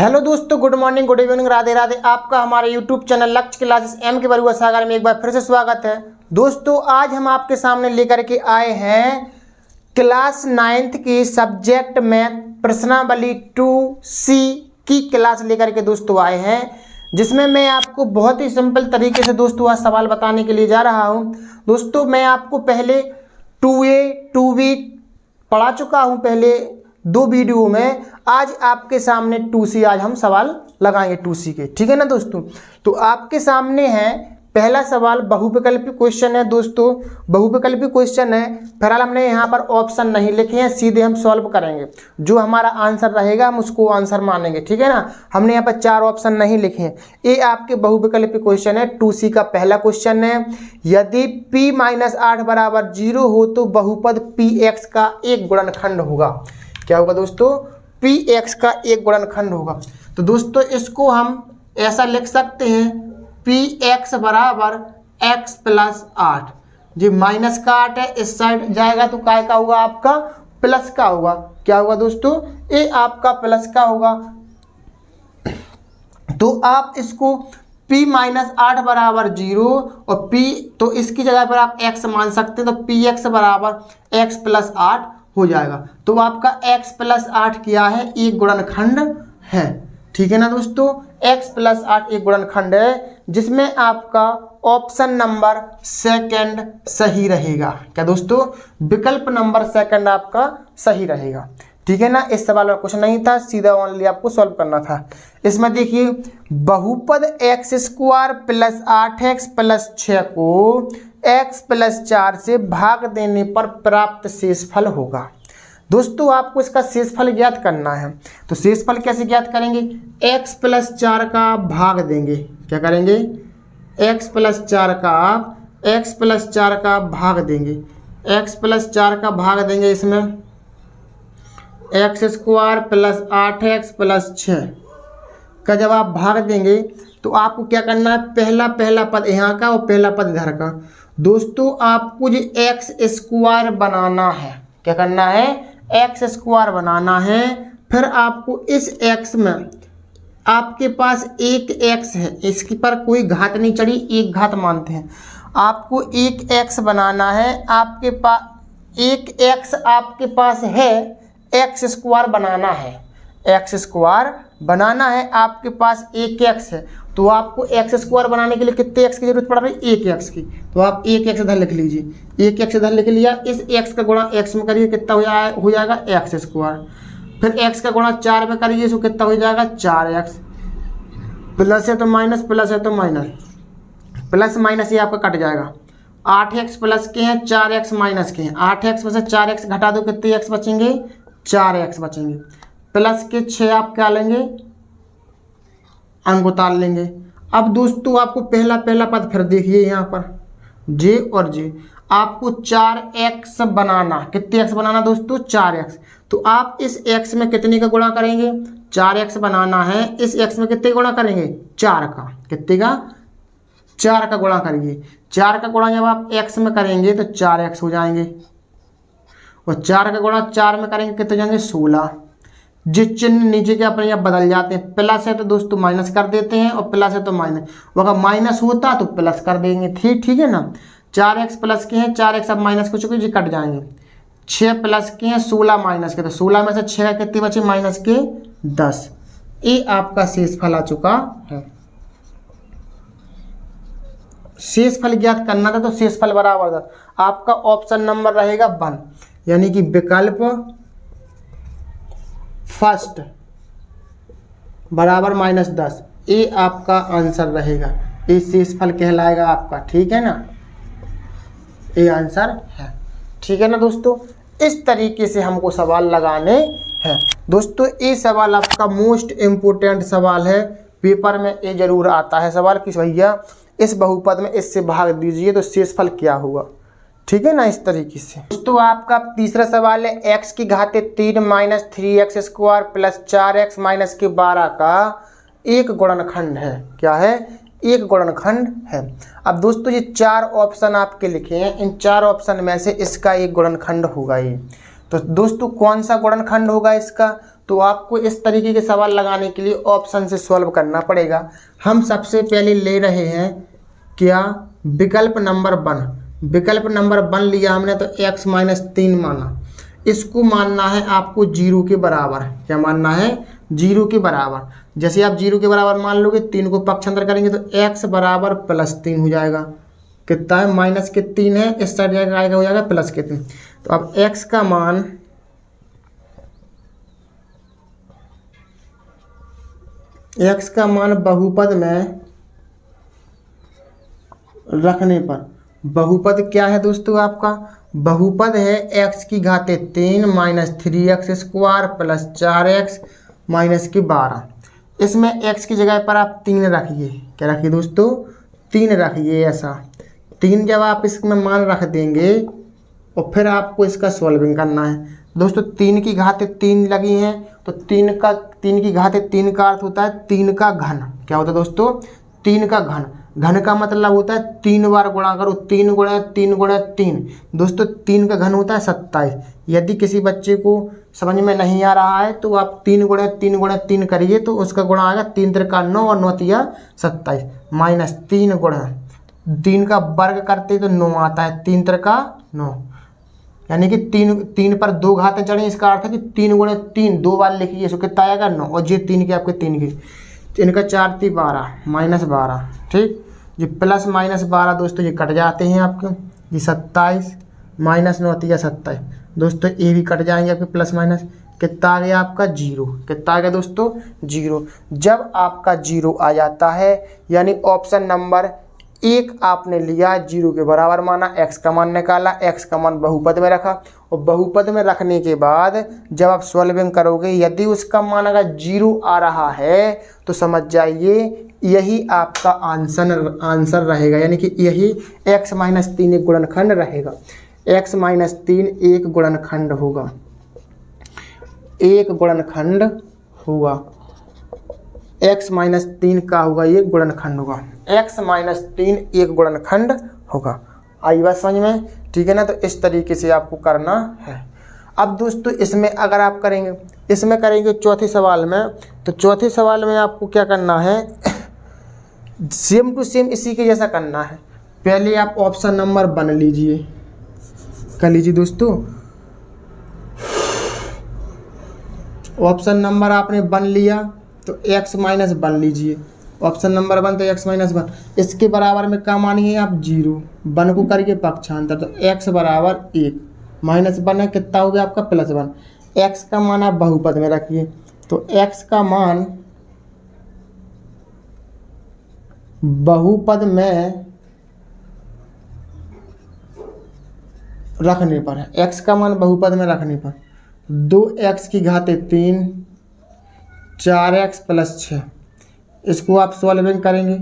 Hello दोस्तों, good morning, good evening, Radhe Radhe. आपका हमारे यूट्यूब चैनल लक्ष्य क्लासेस एम के बरुआ सागर में एक बार फिर से स्वागत है। दोस्तों, आज हम आपके सामने लेकर के आए हैं क्लास 9th की सब्जेक्ट मैथ प्रश्नावली 2C की क्लास लेकर के दोस्तों आए हैं, जिसमें मैं आपको बहुत ही सिंपल तरीके से दोस्तों आज सवाल बताने के लिए जा रहा हूं। दोस्तों, मैं आपको पहले 2A 2B पढ़ा चुका हूं पहले 2 वीडियो में। आज आपके सामने 2C आज हम सवाल लगाएंगे 2C के, ठीक है ना दोस्तों। तो आपके सामने है पहला सवाल, बहुविकल्पी क्वेश्चन है दोस्तों, बहुविकल्पी क्वेश्चन है। फिलहाल हमने यहाँ पर ऑप्शन नहीं लिखे हैं, सीधे हम सॉल्व करेंगे। जो हमारा आंसर रहेगा हम उसको आंसर मानेंगे, ठीक है ना। हमने यहाँ पर 4 ऑप्शन नहीं लिखे हैं। ये आपके बहुविकल्पी क्वेश्चन है, 2C का पहला क्वेश्चन है। यदि p-8 बराबर 0 हो तो बहुपद px का एक गुणनखंड होगा। क्या होगा दोस्तों? px का एक गुणनखंड होगा। तो दोस्तों इसको हम ऐसा लिख सकते हैं, px बराबर x प्लस 8। जी माइनस का 8 है, इस साइड जाएगा तो काय का होगा? आपका प्लस का होगा। क्या होगा दोस्तों? ये आपका प्लस का होगा। तो आप इसको p-8 बराबर 0 और p, तो इसकी जगह पर आप x मान सकते हैं, तो px बराबर x प्लस 8 हो जाएगा। तो आपका x प्लस 8 क्या है? एक गुणनखंड है, ठीक है ना दोस्तों। x प्लस 8 एक गुणनखंड है, जिसमें आपका ऑप्शन नंबर सेकंड सही रहेगा। क्या दोस्तों? विकल्प नंबर सेकंड आपका सही रहेगा, ठीक है ना। इस सवाल में कुछ नहीं था, सीधा ओनली आपको सॉल्व करना था। इसमें देखिए, बहुपद x² प्लस 8x प्लस 6 को x प्लस 4 से भाग देने पर प्राप्त शेषफल होगा। दोस्तों आपको इसका शेषफल ज्ञात करना है। तो शेषफल कैसे ज्ञात करेंगे? x प्लस 4 का भाग देंगे। क्या करेंगे? x प्लस 4 का भाग देंगे। x प्लस 4 का भाग देंगे, इसमें x² प्लस 8x प्लस 6 का जब आप भाग देंगे तो आपको क्या करना है? पहला पद यहाँ का और पहला पद इधर का। दोस्तों आपको जो x² बनाना है, क्या करना है? x² बनाना है। फिर आपको इस x में आपके पास एक x है, इसके पर कोई घात नहीं चढ़ी, एक घात मानते हैं। आपको एक x बनाना है, आपके पास एक x आपके पास है, x² बनाना है, x² बनाना है। आपके पास एक x है, तो आपको x² बनाने के लिए कितने x की जरूरत पड़ रही है? एक x की। तो आप एक x इधर लिख लीजिए, एक x इधर लिख लिया। इस x का गुणा x में करिए, कितना हो जाएगा? x²। फिर x का गुणा 4 में करिए, तो कितना हो जाएगा? 4x। प्लस है तो माइनस, प्लस है तो माइनस, प्लस माइनस ये आपका कट जाएगा। 8x प्लस के हैं, 4x माइनस के हैं। 8x में से 4x घटा दो, कितने x बचेंगे? 4x बचेंगे। प्लस के 6 आप क्या लेंगे? अंक उतार लेंगे। अब दोस्तों आपको पहला पद फिर देखिए, यहाँ पर j और j। आपको 4x बनाना, कितने x बनाना दोस्तों? 4x। तो आप इस x में कितने का गुणा करेंगे? 4x बनाना है, इस x में कितने गुणा करेंगे? 4 का। कितने का? 4 का गुणा करिए। 4 का गुणा जब आप x में करेंगे तो 4x हो जाएंगे, और 4 का गुणा 4 में करेंगे कितने जाएंगे? 16। जिस चिन्ह नीचे के अपने यहाँ बदल जाते हैं, प्लस है तो दोस्तों माइनस कर देते हैं, और प्लस है तो माइनस। अगर माइनस होता तो प्लस कर देंगे, ठीक है ना। 4x प्लस के हैं, 4x अब माइनस को चुके जी कट जाएंगे। 6 प्लस के हैं, 16 माइनस के, तो 16 में से 6 कितने बचे? माइनस के 10। ये आपका शेषफल आ चुका है। शेषफल ज्ञात करना था, तो शेषफल बराबर था आपका ऑप्शन नंबर रहेगा 1, यानी कि विकल्प फर्स्ट बराबर -10। ये आपका आंसर रहेगा, ये शेषफल कहलाएगा आपका, ठीक है ना। ये आंसर है, ठीक है ना दोस्तों। इस तरीके से हमको सवाल लगाने हैं दोस्तों। ये सवाल आपका मोस्ट इम्पोर्टेंट सवाल है, पेपर में ये जरूर आता है सवाल कि भैया इस बहुपद में इससे भाग दीजिए तो शेषफल क्या होगा, ठीक है ना। इस तरीके से दोस्तों आपका तीसरा सवाल है, x की घाते 3 minus 3x² plus 4x minus के 12 का एक गुणनखंड है। क्या है? एक गुणनखंड है। अब दोस्तों ये 4 ऑप्शन आपके लिखे हैं, इन 4 ऑप्शन में से इसका एक गुणनखंड होगा ये। तो दोस्तों कौन सा गुणनखंड होगा इसका? तो आपको इस तरीके के सवाल लगाने के लिए ऑप्शन से सॉल्व करना पड़ेगा। हम सबसे पहले ले रहे हैं क्या, विकल्प नंबर 1। विकल्प नंबर 1 लिया हमने तो x माइनस 3 माना। इसको मानना है आपको 0 के बराबर। क्या मानना है? 0 के बराबर। जैसे आप 0 के बराबर मान लोगे, 3 को पक्षांतर करेंगे तो x बराबर +3 हो जाएगा। कितना है? माइनस के 3 है, इस साइड आएगा हो जाएगा प्लस के 3। तो अब x का मान बहुपद में रखने पर, बहुपद क्या है दोस्तों? आपका बहुपद है x की घाते 3 minus 3x² plus 4x minus के 12। इसमें x की जगह पर आप 3 रखिए। क्या रखिए दोस्तों? 3 रखिए। ऐसा 3 जब आप इसमें मान रख देंगे और फिर आपको इसका सॉल्विंग करना है। दोस्तों 3 की घाते 3 लगी हैं तो 3 की घाते 3 का अर्थ होता है 3 का घन। क्या होता है दोस्तों? 3 का घन। घन का मतलब होता है 3 बार गुणा करो, 3 गुणा 3 गुणा 3। दोस्तों 3 का घन होता है 27। यदि किसी बच्चे को समझ में नहीं आ रहा है तो आप 3 गुणा 3 गुणा 3 करिए तो उसका गुणा आएगा 3 त्रिका 9 और 9 तिया 27 माइनस 3 गुणा 3 का वर्ग करते तो 9 आता है, 3 त्रिका 9। यानी कि 3 पर 2 घातें चढ़ी, इसका अर्थ है कि 3 गुणे 3 2 बार लिखिए, इसको कितना आएगा 9। और ये 3 के आपके 3 की, इनका 4 × 12 माइनस 12। ठीक, ये प्लस माइनस 12 दोस्तों ये कट जाते हैं आपके, ये 27 माइनस 9 × 27। दोस्तों ये भी कट जाएंगे आपके प्लस माइनस। कितना आ गया आपका? 0। कितना आ गया दोस्तों? 0। जब आपका 0 आ जाता है यानी ऑप्शन नंबर 1 आपने लिया, 0 के बराबर माना, x का मान निकाला, x का मान बहुपद में रखा और बहुपद में रखने के बाद जब आप सॉल्विंग करोगे यदि उसका मान अगर 0 आ रहा है तो समझ जाइए यही आपका आंसर रहेगा। यानी कि यही x माइनस 3 एक गुणनखंड रहेगा। x माइनस 3 एक गुणनखंड होगा, एक गुणनखंड होगा। x माइनस 3 का होगा ये गुणनखंड होगा। x माइनस 3 एक गुणनखंड होगा। आई बात समझ में? ठीक है ना। तो इस तरीके से आपको करना है। अब दोस्तों इसमें अगर आप करेंगे, इसमें करेंगे चौथे सवाल में, तो चौथे सवाल में आपको क्या करना है? सेम टू सेम इसी के जैसा करना है। पहले आप ऑप्शन नंबर 1 लीजिए, कर लीजिए दोस्तों। ऑप्शन नंबर आपने 1 लिया तो x माइनस 1 लीजिए। ऑप्शन नंबर 1 तो x माइनस 1, इसके बराबर में क्या मानिए आप? 0। 1 को करके पक्षांतर तो x बराबर 1 माइनस 1 है, कितना हो गया आपका? +1। x का मान आप बहुपद में रखिए तो x का मान बहुपद में रखने पर है, x का मान बहुपद में रखने पर 2x की घाते 3 4x प्लस 6, इसको आप सॉल्विंग करेंगे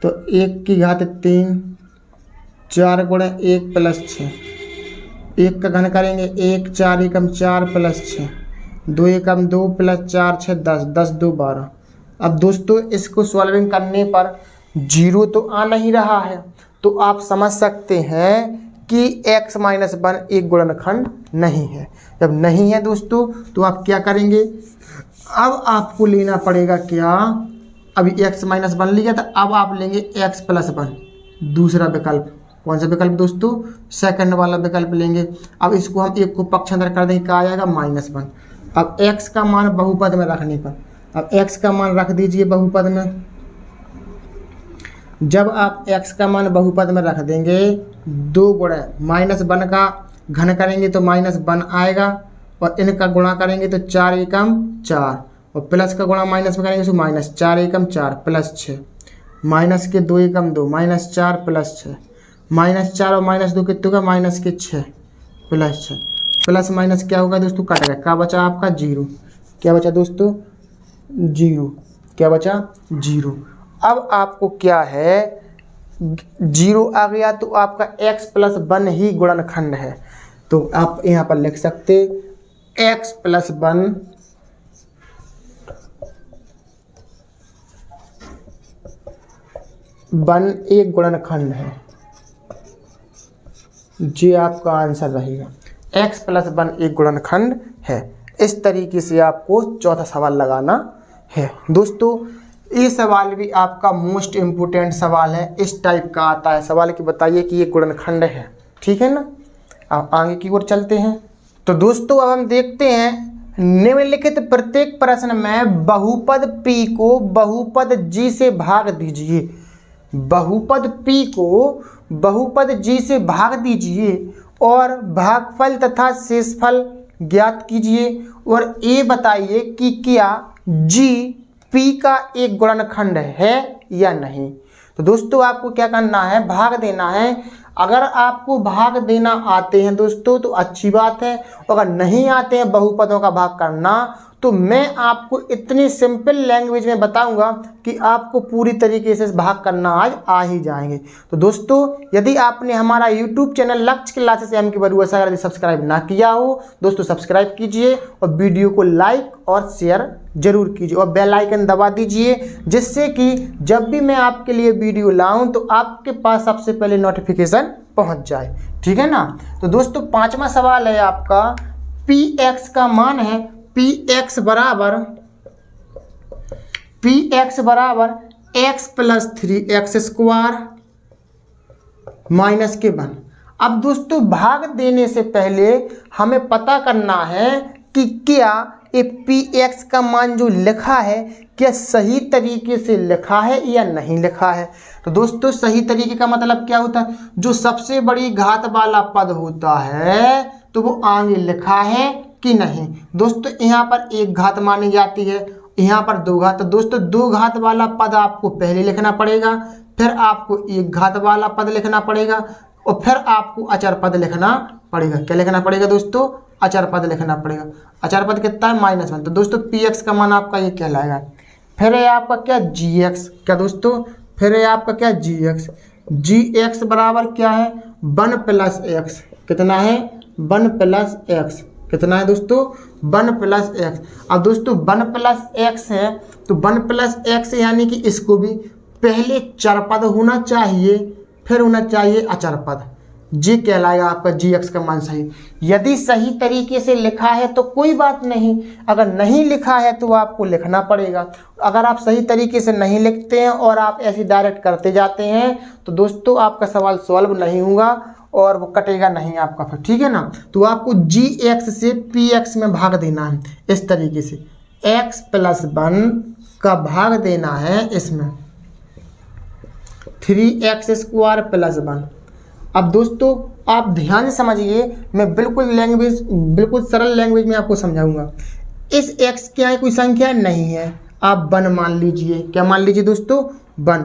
तो 1 की घात 3 4 गुणे 1 प्लस 6, 1 का घन करेंगे 1 4 एकम 4 प्लस 6, 2 एकम 2 प्लस 4 6 10, 10 2 12। अब दोस्तों इसको सॉल्विंग करने पर 0 तो आ नहीं रहा है, तो आप समझ सकते हैं कि x माइनस 1 एक गुणनखंड नहीं है। जब नहीं है दोस्तों तो आप क्या करेंगे? अब आपको लेना पड़ेगा क्या? अभी x माइनस 1 लिया था, अब आप लेंगे x प्लस 1, दूसरा विकल्प। कौन सा विकल्प दोस्तों? सेकंड वाला विकल्प लेंगे। अब इसको हम 1 को पक्षांतर कर देंगे, क्या आ जाएगा? -1। अब x का मान बहुपद में रखने पर, अब x का मान रख दीजिए बहुपद में। जब आप x का मान बहुपद में रख देंगे 2 गुणे -1 का घन करेंगे तो -1 आएगा और इनका गुणा करेंगे तो 4 एकम 4 और प्लस का गुणा माइनस में करेंगे तो -4 एकम 4 प्लस 6, माइनस के 2 एकम 2 -4 प्लस 6, -4 और -2 कितने का? -6 प्लस 6, प्लस माइनस क्या होगा दोस्तों? कट गया। क्या बचा आपका? 0। क्या बचा दोस्तों? 0। क्या बचा? 0। अब आपको क्या है? 0 आ गया तो आपका x प्लस 1 ही गुणनखंड है, तो आप यहाँ पर लिख सकते x प्लस 1 एक गुणनखंड है। ये आपका आंसर रहेगा, x प्लस 1 एक गुणनखंड है। इस तरीके से आपको चौथा सवाल लगाना है। दोस्तों ये सवाल भी आपका मोस्ट इम्पोर्टेंट सवाल है, इस टाइप का आता है सवाल कि बताइए कि ये गुणनखंड है, ठीक है ना। अब आगे की ओर चलते हैं। तो दोस्तों अब हम देखते हैं निम्नलिखित प्रत्येक प्रश्न में बहुपद p को बहुपद g से भाग दीजिए। बहुपद p को बहुपद g से भाग दीजिए और भागफल तथा शेषफल ज्ञात कीजिए और ये बताइए कि क्या g p का एक गुणनखंड है या नहीं। तो दोस्तों आपको क्या करना है, भाग देना है। अगर आपको भाग देना आते हैं दोस्तों तो अच्छी बात है, अगर नहीं आते हैं बहुपदों का भाग करना तो मैं आपको इतनी सिंपल लैंग्वेज में बताऊंगा कि आपको पूरी तरीके से भाग करना आज आ ही जाएंगे। तो दोस्तों यदि आपने हमारा YouTube चैनल लक्ष्य क्लासेस एम के बरुआ सागर यदि सब्सक्राइब ना किया हो दोस्तों सब्सक्राइब कीजिए और वीडियो को लाइक और शेयर जरूर कीजिए और बेल आइकन दबा दीजिए, जिससे कि जब भी मैं आपके लिए वीडियो लाऊं तो आपके पास सबसे पहले नोटिफिकेशन पहुंच जाए, ठीक है ना। तो दोस्तों पांचवा सवाल है आपका, px का मान है px बराबर x plus 3x square minus के 1। अब दोस्तों भाग देने से पहले हमें पता करना है कि क्या ये px का मान जो लिखा है क्या सही तरीके से लिखा है या नहीं लिखा है। तो दोस्तों सही तरीके का मतलब क्या होता है, जो सबसे बड़ी घात वाला पद होता है तो वो आगे लिखा है कि नहीं। दोस्तों यहाँ पर एक घात मानी जाती है, यहाँ पर दो घात। तो दोस्तों दो घात वाला पद आपको पहले लिखना पड़ेगा, फिर आपको एक घात वाला पद लिखना पड़ेगा और फिर आपको अचर पद लिखना पड़ेगा। क्या लिखना पड़ेगा दोस्तों, अचर पद लिखना पड़ेगा। अचर पद कितना है -1। तो दोस्तों px का मान आपका ये कहलाएगा। फिर है आपका क्या gx, क्या दोस्तों फिर है आपका क्या gx बराबर क्या है 1 प्लस x। कितना है 1 प्लस x। कितना है दोस्तों 1 प्लस x। अब दोस्तों 1 प्लस x है तो 1 प्लस x यानी कि इसको भी पहले चर पद होना चाहिए फिर होना चाहिए अचर पद, जी कहलाएगा आपका gx का मान सही। यदि सही तरीके से लिखा है तो कोई बात नहीं, अगर नहीं लिखा है तो आपको लिखना पड़ेगा। अगर आप सही तरीके से नहीं लिखते हैं और आप ऐसे डायरेक्ट करते जाते हैं तो दोस्तों आपका सवाल सॉल्व नहीं होगा और वो कटेगा नहीं आपका फिर, ठीक है ना। तो आपको gx से px में भाग देना है इस तरीके से, x प्लस 1 का भाग देना है इसमें 3x स्क्वायर प्लस 1। अब दोस्तों आप ध्यान से समझिए, मैं बिल्कुल सरल लैंग्वेज में आपको समझाऊंगा। इस x क्या है, कोई संख्या नहीं है, आप 1 मान लीजिए। क्या मान लीजिए दोस्तों 1।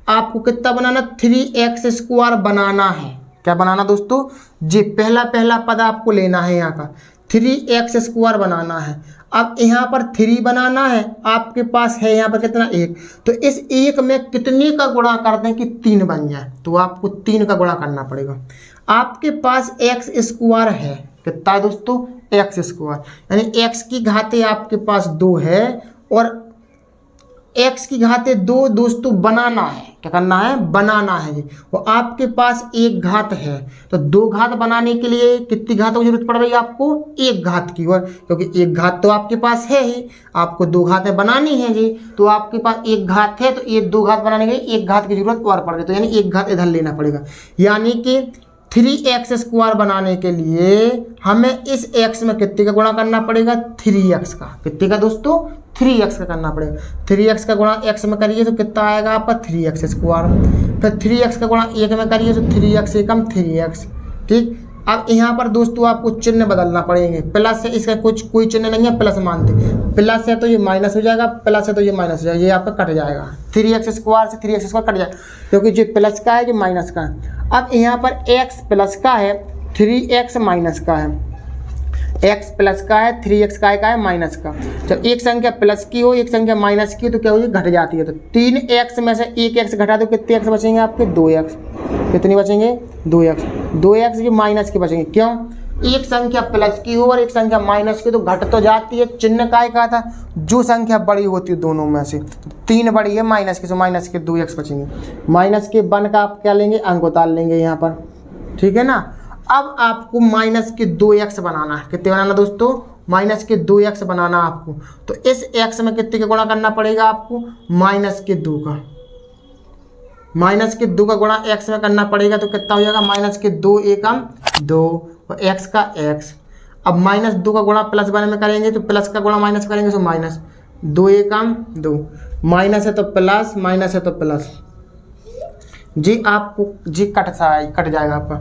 आपको कितना बनाना 3x स्क्वायर बनाना है। क्या बनाना दोस्तों जी पहला पद आपको लेना है, यहाँ का 3x स्क्वायर बनाना है। अब यहाँ पर 3 बनाना है, आपके पास है यहाँ पर कितना 1। तो इस 1 में कितने का गुणा कर दें कि 3 बन जाए, तो आपको 3 का गुणा करना पड़ेगा। आपके पास x स्क्वायर है, कितना है दोस्तों x स्क्वायर, यानी x की घातें आपके पास 2 है और x की घातें 2 दोस्तों बनाना है। क्या करना है, बनाना है जी। वो आपके पास एक घात है तो 2 घात बनाने के लिए कितनी घातों की जरूरत पड़ रही है आपको, 1 घात की। और क्योंकि 1 घात तो आपके पास है ही, आपको 2 घातें बनानी है जी। तो आपके पास 1 घात है तो ये 2 घात बनाने के लिए 1 घात की जरूरत और पड़ रही है, तो यानी 1 घात इधर लेना पड़ेगा। यानी कि 3x स्क्वायर बनाने के लिए हमें इस x में कितने का गुणा करना पड़ेगा 3x का। कितने का दोस्तों 3x का करना पड़ेगा। 3x का गुणा x में करिए तो कितना आएगा आपका 3x स्क्वायर। फिर 3x का गुणा 1 में करिए तो 3x एकम 3x, ठीक। अब यहाँ पर दोस्तों आपको चिन्ह बदलना पड़ेंगे। प्लस है, इसका कोई चिन्ह नहीं है, प्लस मानते। प्लस है तो ये माइनस हो जाएगा, प्लस है तो ये माइनस हो जाएगा, ये आपका कट जाएगा। 3x स्क्वायर से 3x स्क्वायर कट जाएगा क्योंकि जो प्लस का है जो माइनस का है। अब यहाँ पर x प्लस का है 3x माइनस का है, x प्लस का है 3x का है माइनस का। जब एक संख्या प्लस की हो एक संख्या माइनस की तो क्या होगी, घट जाती है। तो 3x में से 1x घटा दो, कितने x बचेंगे आपके 2x। कितनी बचेंगे 2x। 2x जो माइनस के बचेंगे, क्यों, एक संख्या प्लस की हो और एक संख्या माइनस की तो घट तो जाती है। चिन्ह काय का था, जो संख्या बड़ी होती है दोनों में से 3 बड़ी है माइनस की, तो माइनस के 2x बचेंगे। माइनस के 1 का आप क्या लेंगे, अंक उतार लेंगे यहाँ पर, ठीक है ना। अब आपको माइनस के 2x बनाना है। कितने बनाना दोस्तों माइनस के 2x बनाना आपको, तो इस x में कितने का गुणा करना पड़ेगा आपको, माइनस के 2 का, माइनस के 2 का गुणा x में करना पड़ेगा, तो कितना हो जाएगा, माइनस के 2 एकम 2 और x का x। अब माइनस 2 का गुणा प्लस 1 में करेंगे तो प्लस का गुणा माइनस करेंगे तो माइनस 2 एकम 2, माइनस है तो प्लस, माइनस है तो प्लस जी, आपको जी कट जाएगा आपका,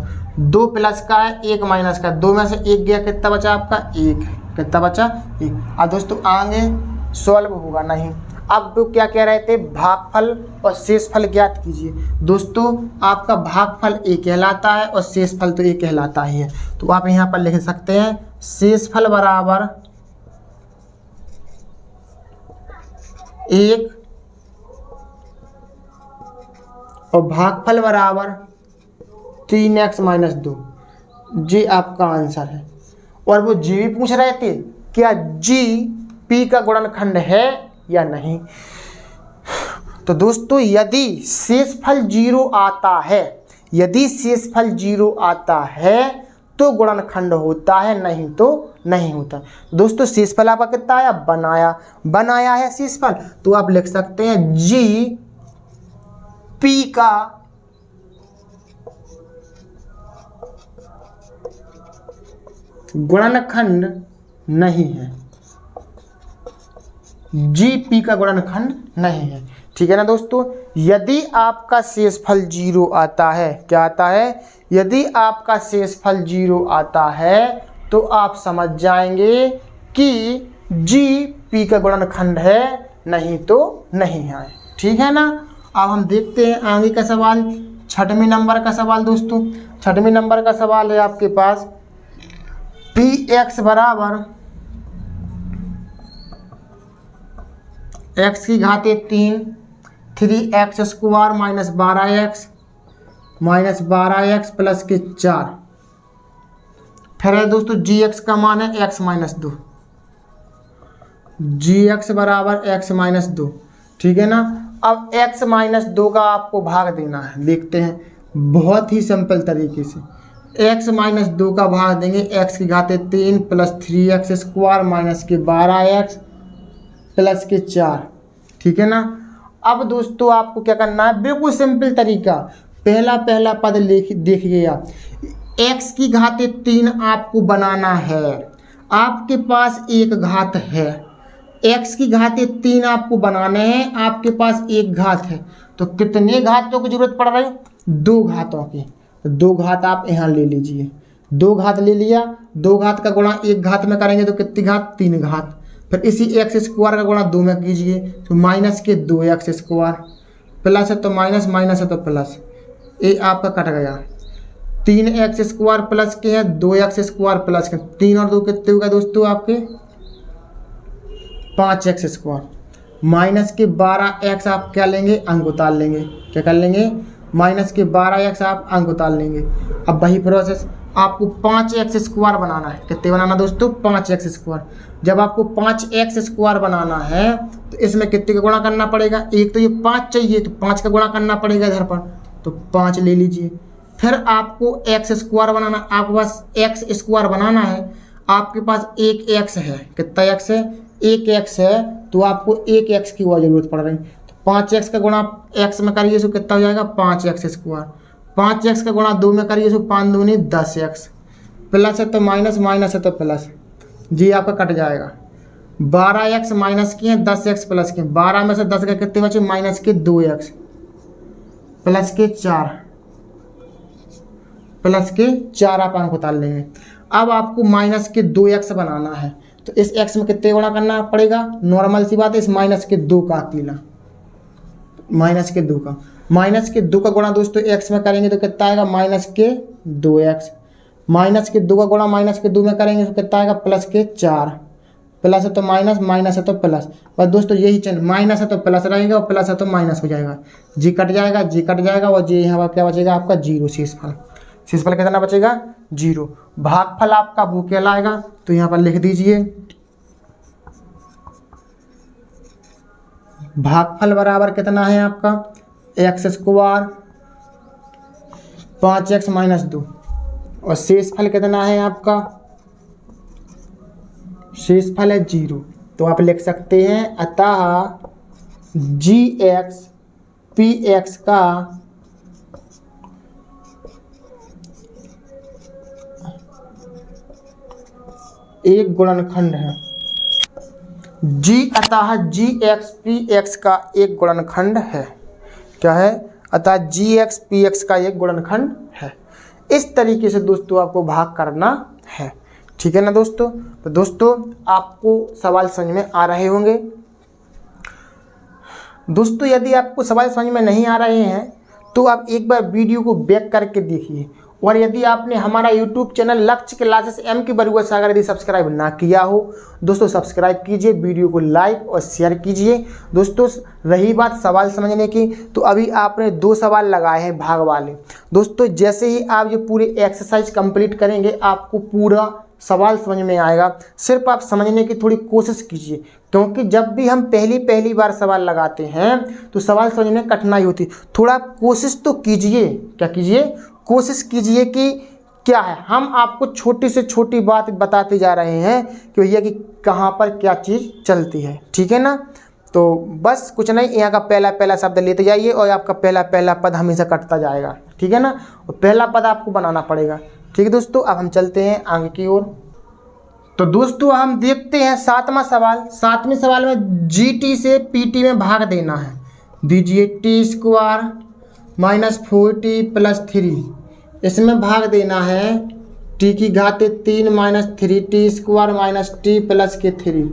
2 प्लस का है 1 माइनस का, 2 में से 1 गया, कितना बचा आपका 1, कितना बचा 1। अब दोस्तों आगे सॉल्व होगा नहीं। अब तो क्या कह रहे थे, भागफल और शेषफल ज्ञात कीजिए। दोस्तों आपका भागफल ए कहलाता है और शेषफल तो ए कहलाता ही है, तो आप यहाँ पर लिख सकते हैं शेषफल बराबर 1 और भागफल बराबर 3x माइनस 2, जी आपका आंसर है। और वो जी भी पूछ रहे थे क्या जी पी का गुणनखंड है या नहीं। तो दोस्तों यदि शेषफल 0 आता है, यदि शेषफल 0 आता है तो गुणनखंड होता है, नहीं तो नहीं होता। दोस्तों शेषफल आपका कितना आया, बनाया है शेषफल, तो आप लिख सकते हैं जी पी का गुणनखंड नहीं है, जी पी का गुणनखंड नहीं है, ठीक है ना दोस्तों। यदि आपका शेषफल 0 आता है, क्या आता है, यदि आपका शेषफल 0 आता है तो आप समझ जाएंगे कि जी पी का गुणनखंड है, नहीं तो नहीं है, ठीक है ना। अब हम देखते हैं आगे का सवाल, 6वें नंबर का सवाल। दोस्तों 6वें नंबर का सवाल है आपके पास, पी एक्स बराबर x की घात 3 3x square minus 12x plus के 4। फिर है दोस्तों जी एक्स का मान है x माइनस 2, जी एक्स बराबर x माइनस 2, ठीक है ना। अब x माइनस 2 का आपको भाग देना है, देखते हैं बहुत ही सिंपल तरीके से। x माइनस 2 का भाग देंगे x की घात 3 प्लस 3x स्क्वायर माइनस के 12x प्लस के 4, ठीक है ना। अब दोस्तों आपको क्या करना है, बिल्कुल सिंपल तरीका, पहला पद देखिएगा, x की घात 3 आपको बनाना है, आपके पास एक घात है, x की घात 3 आपको बनाने हैं, आपके पास एक घात है, तो कितने घातों की जरूरत पड़ रही है, 2 घातों की, तो 2 घात आप यहाँ ले लीजिए, 2 घात ले लिया, 2 घात का गुणा एक घात में करेंगे तो कितनी घात, 3 घात, फिर इसी x स्क्वायर का गुणा 2 में कीजिए तो माइनस के 2x स्क्वायर, प्लस है तो माइनस, माइनस है तो प्लस, ये आपका कट गया, 3x स्क्वायर प्लस के है 2x स्क्वायर प्लस के, 3 और 2 कितने हो गए दोस्तों आपके 5x स्क्वायर, माइनस के 12x आप क्या लेंगे, अंक उतार लेंगे, क्या कर लेंगे, माइनस के 12x आप अंक उतार लेंगे। अब वही प्रोसेस आपको 5x स्क्वायर बनाना है, कितने बनाना दोस्तों, 5x स्क्वायर। जब आपको 5x स्क्वायर बनाना है तो इसमें कितने का गुणा करना पड़ेगा, एक तो ये 5 चाहिए तो 5 का गुणा करना पड़ेगा इधर पर, तो 5 ले लीजिए। फिर आपको x स्क्वायर बनाना, आपके पास x स्क्वायर बनाना है, आपके पास एक x है, कितना x है, एक x है, तो आपको एक x की और जरूरत पड़ रही, तो 5x का गुणा x में करिए तो कितना हो जाएगा 5x स्क्वायर, 5x का गुणा 2 में करिए तो 5 दूनी 10x, प्लस है तो माइनस, माइनस है तो प्लस, जी आपका कट जाएगा, 12x माइनस किए 10x प्लस किए, 12 में से 10 का कितने बचे, माइनस के 2x प्लस के 4, प्लस के 4 आप अंक उतार लेंगे। अब आपको माइनस के 2x बनाना है, तो इस x में कितने गुणा करना पड़ेगा, नॉर्मल सी बात है, इस माइनस के 2 का अकेला, माइनस के 2 का, माइनस के 2 का गुणा दोस्तों x में करेंगे तो कितना आएगा, माइनस के 2x, माइनस के 2 का गुणा माइनस के 2 में करेंगे तो कितना आएगा, प्लस के 4, प्लस है तो माइनस, माइनस है तो प्लस, बस दोस्तों यही चल, माइनस है तो प्लस रहेगा और प्लस है तो माइनस हो जाएगा, जी कट जाएगा, जी कट जाएगा, और जी यहाँ पर क्या बचेगा आपका 0, शेषफल, शेषफल कितना बचेगा 0। भागफल आपका वो कहलाएगा, तो यहाँ पर लिख दीजिए भागफल बराबर कितना है आपका, x स्क्वायर 5x माइनस 2, और शेषफल कितना है आपका शेषफल है 0। तो आप लिख सकते हैं अतः gx px का एक गुणनखंड है। अतः gx px का एक गुणनखंड है। क्या है? अतः gx px का एक गुणनखंड है। इस तरीके से दोस्तों आपको भाग करना है। ठीक है ना दोस्तों? तो दोस्तों आपको सवाल समझ में आ रहे होंगे। दोस्तों यदि आपको सवाल समझ में नहीं आ रहे हैं तो आप एक बार वीडियो को बैक करके देखिए, और यदि आपने हमारा यूट्यूब चैनल लक्ष्य क्लासेस एम के बरुआ सागर यदि सब्सक्राइब ना किया हो दोस्तों सब्सक्राइब कीजिए, वीडियो को लाइक और शेयर कीजिए। दोस्तों रही बात सवाल समझने की, तो अभी आपने 2 सवाल लगाए हैं भाग वाले। दोस्तों जैसे ही आप ये पूरे एक्सरसाइज कंप्लीट करेंगे आपको पूरा सवाल समझ में आएगा। सिर्फ आप समझने की थोड़ी कोशिश कीजिए, क्योंकि जब भी हम पहली बार सवाल लगाते हैं तो सवाल समझने में कठिनाई होती है। थोड़ा कोशिश तो कीजिए। क्या कीजिए? कोशिश कीजिए कि क्या है। हम आपको छोटी से छोटी बात बताते जा रहे हैं कि भैया कि कहाँ पर क्या चीज़ चलती है। ठीक है ना? तो बस कुछ नहीं, यहाँ का पहला शब्द लेते जाइए और आपका पहला पद हमेशा कटता जाएगा। ठीक है ना? और पहला पद आपको बनाना पड़ेगा। ठीक है दोस्तों, अब हम चलते हैं आगे की ओर। तो दोस्तों हम देखते हैं 7वां सवाल। 7वें सवाल में GT से PT में भाग देना है। दीजिए t² - 4t + 3, इसमें भाग देना है t की घात 3 - 3t² - t + 3।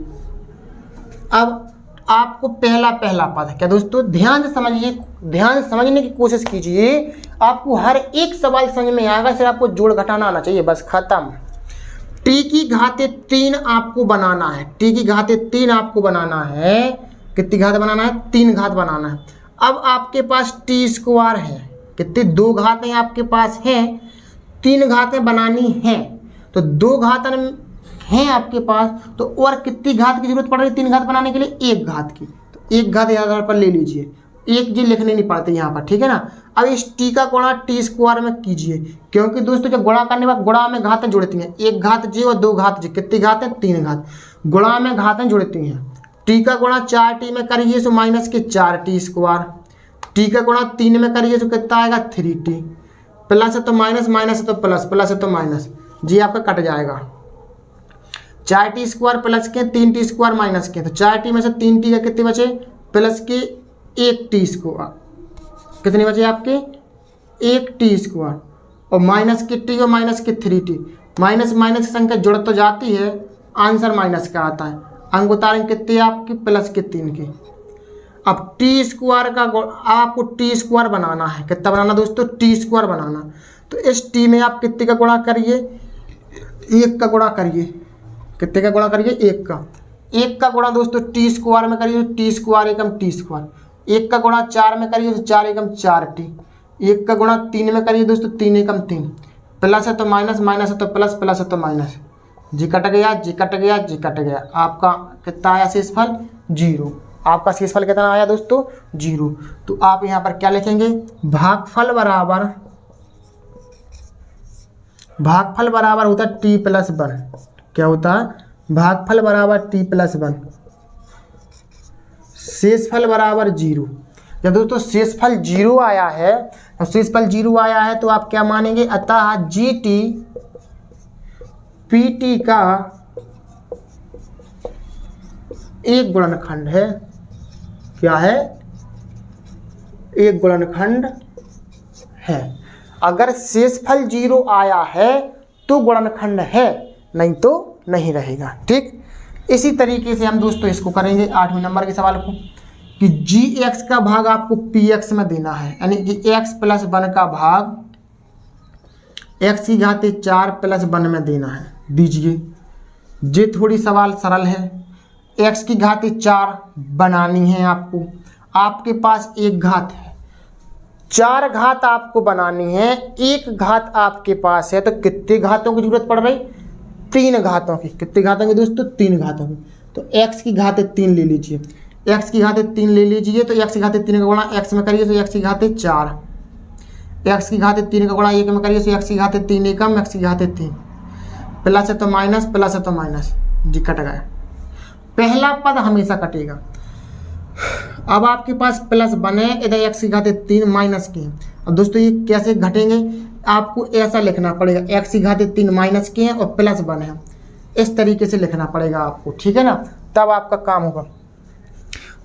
अब आपको पहला पद है। क्या दोस्तों? ध्यान से समझिए, ध्यान से समझने की कोशिश कीजिए। आपको हर एक सवाल समझ में आएगा, सिर्फ आपको जोड़ घटाना आना चाहिए, बस खत्म। t की घात 3 आपको बनाना है। t की घात 3 आपको बनाना है। कितनी घात बनाना है? 3 घात बनाना है। अब आपके पास t² है। कितनी? 2 घातें आपके पास हैं, 3 घातें बनानी हैं। तो 2 घातें हैं आपके पास, तो और कितनी घात की जरूरत पड़ रही है 3 घात बनाने के लिए? 1 घात की। तो 1 घात यहाँ पर ले लीजिए, 1 जी लिखने नहीं पाते यहाँ पर। ठीक है ना? अब इस t का गुणा t² में कीजिए, क्योंकि दोस्तों जब गुणा करने बाद गुणा में घातें जुड़ती हैं। 1 घात जी और 2 घात जी। कितनी घात है? 3 घात। गुणा में घातें जुड़ती हैं। t का गुणा 4t में करिए तो -4t²। t का गुणा 3 में करिए तो कितना आएगा? 3t। प्लस है तो माइनस, माइनस है तो प्लस, प्लस है तो माइनस, जी आपका कट जाएगा। 4t² प्लस के 3t² माइनस के, तो 4t में से 3t का कितने बचे? प्लस के 1t²। कितने बचे आपके? 1t²। और माइनस के t और माइनस के 3t। माइनस माइनस की संख्या जुड़ तो जाती है, आंसर माइनस का आता है। अंक उतारेंगे कितने आपके? प्लस के 3 के। अब t² का आपको t² बनाना है। कितना बनाना दोस्तों? t² बनाना। तो इस t में आप कितने का गुणा करिए? 1 का गुणा करिए। कितने का गुणा करिए? 1 का। 1 का गुणा दोस्तों t² में करिए, t² एकम t²। 1 का गुणा 4 में करिए तो 4 एकम 4t। 1 का गुणा 3 में करिए दोस्तों 3 एकम 3। प्लस है तो माइनस, माइनस है तो प्लस, प्लस है तो माइनस। जी कट गया, जी कट गया, जी कट गया। आपका कितना आया शेषफल? 0। आपका शेषफल कितना आया दोस्तों? 0। तो आप यहाँ पर क्या लिखेंगे? भागफल बराबर होता है t + 1। क्या होता है? भागफल बराबर t + 1। शेषफल बराबर 0। जब दोस्तों शेषफल 0 आया है, तो शेषफल 0 आया है तो आप क्या मानेंगे? अतः GT PT का एक गुणनखंड है। क्या है? एक गुणनखंड है। अगर शेषफल 0 आया है तो गुणनखंड है, नहीं तो नहीं रहेगा। ठीक, इसी तरीके से हम दोस्तों इसको करेंगे 8वें नंबर के सवाल को, कि gx का भाग आपको px में देना है, यानी कि x + 1 का भाग x की घात 4 + 1 में देना है। दीजिए, ये थोड़ी सवाल सरल है। x की घात 4 बनानी है आपको। आपके पास 1 घात है, 4 घात आपको बनानी है, 1 घात आपके पास है, तो कितने घातों की जरूरत पड़ रही? 3 घातों की। कितने घातों की दोस्तों? 3 घातों की। तो x की घात 3 ले लीजिए, x की घात 3 ले लीजिए। तो x की घात 3 का गुणा x में करिए तो x की घात 4। x की घात 3 का गुणा 1 में करिए तो x की घात 3 एकम x की घात 3। प्लस है तो माइनस, प्लस है तो माइनस, जी कट गया, पहला पद हमेशा कटेगा। अब आपके पास प्लस बने, इधर एक्स की घाते 3 माइनस की। अब दोस्तों ये कैसे घटेंगे, आपको ऐसा लिखना पड़ेगा, एक्स की घाते 3 माइनस की है और प्लस बने हैं, इस तरीके से लिखना पड़ेगा आपको, ठीक है ना, तब आपका काम होगा।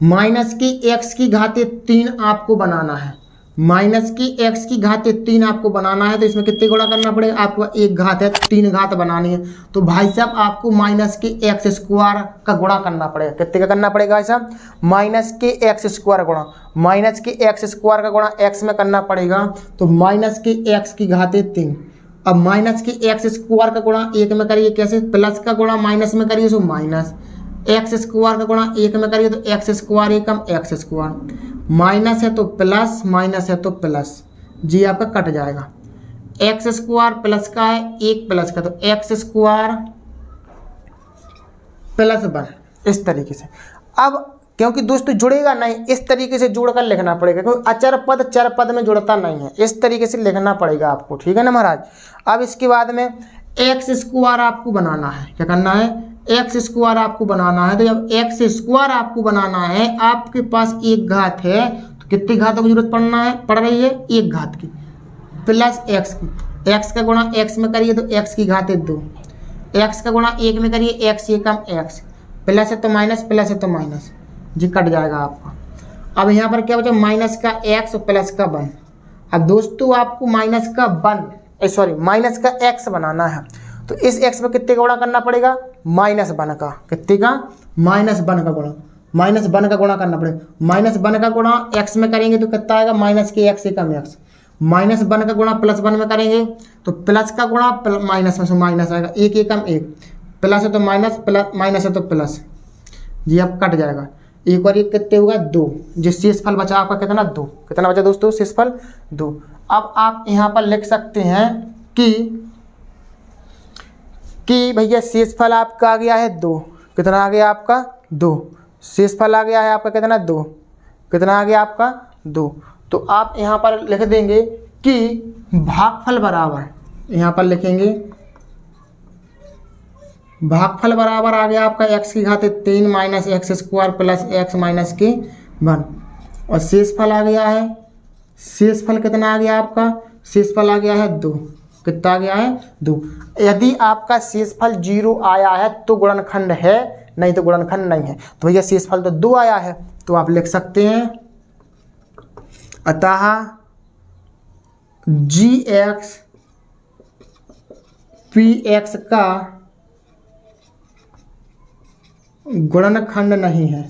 माइनस की एक्स की घाते 3 आपको बनाना है, माइनस की एक्स की घाते 3 आपको बनाना है, तो इसमें कितने गुणा करना पड़ेगा, आपको एक घात है 3 घात बनानी है, तो भाई साहब आपको माइनस के एक्स स्क्वायर का गुणा करना पड़ेगा। कितने का करना पड़ेगा भाई साहब, माइनस के एक्स स्क्वायर गुणा, माइनस के एक्स स्क्वायर का गुणा एक्स में करना पड़ेगा, तो माइनस के एक्स की घाते 3। अब माइनस के एक्स स्क्वायर का गुणा एक में करिए, कैसे, प्लस का गुणा माइनस में करिए तो माइनस, एक्स स्क्वायर का गुणा एक में करिए तो एक्स स्क्वायर एकम एक्स स्क्वायर, माइनस है तो प्लस, माइनस है तो प्लस, जी आपका कट जाएगा। एक्स स्क्वायर प्लस का है, एक प्लस का, तो एक्स स्क्वायर प्लस 1, इस तरीके से। अब क्योंकि दोस्तों जुड़ेगा नहीं, इस तरीके से जोड़कर लिखना पड़ेगा, क्योंकि अचर पद चर पद में जुड़ता नहीं है, इस तरीके से लिखना पड़ेगा आपको, ठीक है ना महाराज। अब इसके बाद में एक्स स्क्वायर आपको बनाना है, क्या करना है, एक्स स्क्वायर आपको बनाना है। तो जब एक्स स्क्वायर आपको बनाना है, आपके पास एक घात है, तो कितनी घातों की जरूरत पड़ रही है, एक घात की, प्लस एक्स की, एक्स का गुणा एक्स में करिए तो एक्स की घात 2, एक्स का गुणा एक में करिए एक्स एकम एक्स, प्लस है तो माइनस, प्लस है तो माइनस, जी कट जाएगा आपका। अब यहाँ पर क्या बचा, माइनस का एक्स और प्लस का 1। अब दोस्तों आपको माइनस का माइनस का एक्स बनाना है, तो इस एक्स में कितने का गुणा करना पड़ेगा, माइनस 1 का, कितने का, माइनस 1 का गुणा, माइनस 1 का गुणा करना पड़ेगा, माइनस 1 का गुणा एक्स में करेंगे तो कितना आएगा, माइनस के एक्स एकम एक्स, माइनस 1 का गुणा प्लस 1 में करेंगे तो प्लस का गुणा माइनस में से माइनस आएगा, एक एकम एक, प्लस है तो माइनस, प्लस माइनस है तो प्लस, जी अब कट जाएगा। एक और एक कितने होगा, 2, जो शेषफल बचा आपका कितना, 2, कितना बचा दोस्तों, शेषफल 2। अब आप यहाँ पर लिख सकते हैं कि भैया शेषफल आपका आ गया है 2, कितना आ गया आपका, 2, शेषफल आ गया है आपका कितना, 2, कितना आ गया आपका, 2। तो आप यहाँ पर लिख देंगे कि भागफल बराबर, यहाँ पर लिखेंगे भागफल बराबर आ गया आपका एक्स की घाते 3 minus x square plus x minus के 1, और शेषफल आ गया है, शेषफल कितना आ गया आपका, शेषफल आ गया है 2, कितना आ गया है, 2। यदि आपका शेषफल 0 आया है तो गुणनखंड है, नहीं तो गुणनखंड नहीं है। तो भैया शेषफल तो 2 आया है, तो आप लिख सकते हैं अतः जी एक्स पी एक्स का गुणनखंड नहीं है,